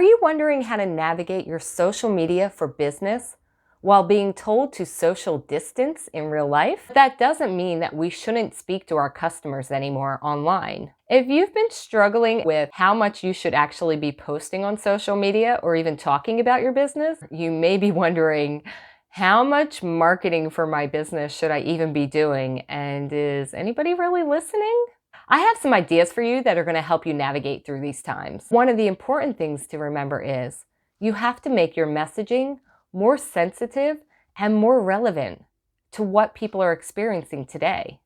Are you wondering how to navigate your social media for business while being told to social distance in real life? That doesn't mean that we shouldn't speak to our customers anymore online. If you've been struggling with how much you should actually be posting on social media or even talking about your business, you may be wondering, how much marketing for my business should I even be doing? And is anybody really listening? I have some ideas for you that are going to help you navigate through these times. One of the important things to remember is you have to make your messaging more sensitive and more relevant to what people are experiencing today.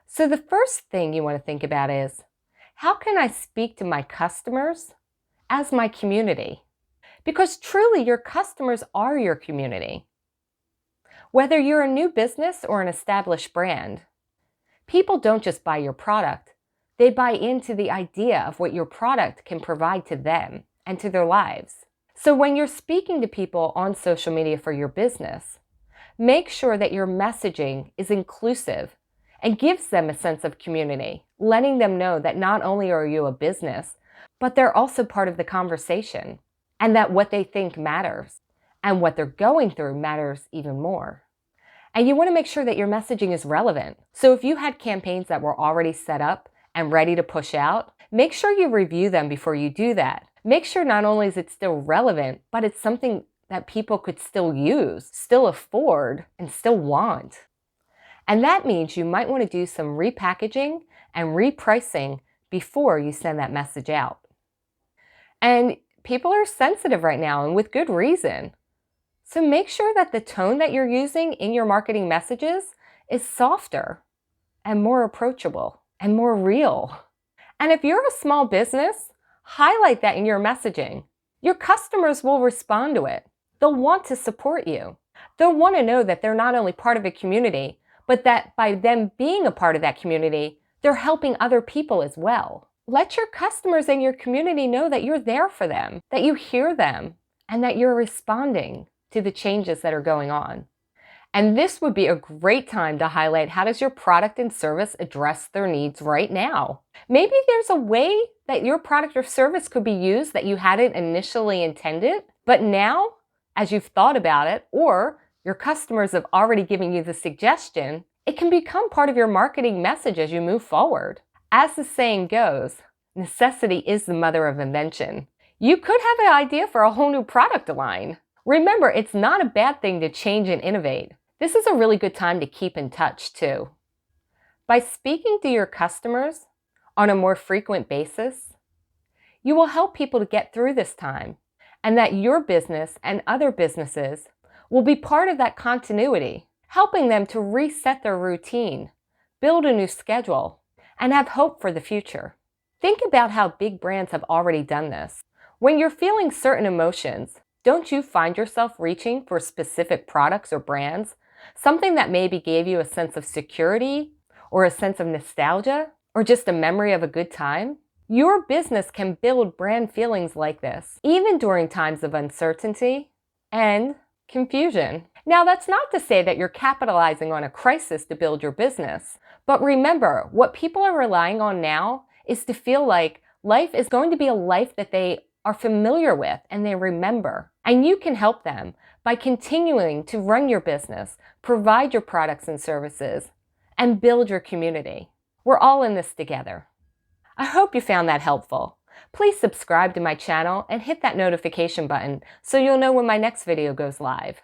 So the first thing you want to think about is, how can I speak to my customers as my community? Because truly, your customers are your community. Whether you're a new business or an established brand, people don't just buy your product. They buy into the idea of what your product can provide to them and to their lives. So when you're speaking to people on social media for your business, make sure that your messaging is inclusive and gives them a sense of community, letting them know that not only are you a business, but they're also part of the conversation, and that what they think matters and what they're going through matters even more. And you want to make sure that your messaging is relevant. So if you had campaigns that were already set up and ready to push out, make sure you review them before you do that. Make sure not only is it still relevant, but it's something that people could still use, still afford, and still want. And that means you might want to do some repackaging and repricing before you send that message out. And people are sensitive right now, and with good reason. So make sure that the tone that you're using in your marketing messages is softer and more approachable and more real. And if you're a small business, highlight that in your messaging. Your customers will respond to it. They'll want to support you. They'll want to know that they're not only part of a community, but that by them being a part of that community, they're helping other people as well. Let your customers and your community know that you're there for them, that you hear them, and that you're responding to the changes that are going on. And this would be a great time to highlight, how does your product and service address their needs right now? Maybe there's a way that your product or service could be used that you hadn't initially intended, but now, as you've thought about it, or your customers have already given you the suggestion, it can become part of your marketing message as you move forward. As the saying goes, necessity is the mother of invention. You could have an idea for a whole new product line. Remember, it's not a bad thing to change and innovate. This is a really good time to keep in touch too. By speaking to your customers on a more frequent basis, you will help people to get through this time, and that your business and other businesses will be part of that continuity, helping them to reset their routine, build a new schedule, and have hope for the future. Think about how big brands have already done this. When you're feeling certain emotions, don't you find yourself reaching for specific products or brands? Something that maybe gave you a sense of security, or a sense of nostalgia, or just a memory of a good time? Your business can build brand feelings like this, even during times of uncertainty and confusion. Now, that's not to say that you're capitalizing on a crisis to build your business. But remember, what people are relying on now is to feel like life is going to be a life that they are familiar with and they remember. And you can help them by continuing to run your business, provide your products and services, and build your community. We're all in this together. I hope you found that helpful. Please subscribe to my channel and hit that notification button so you'll know when my next video goes live.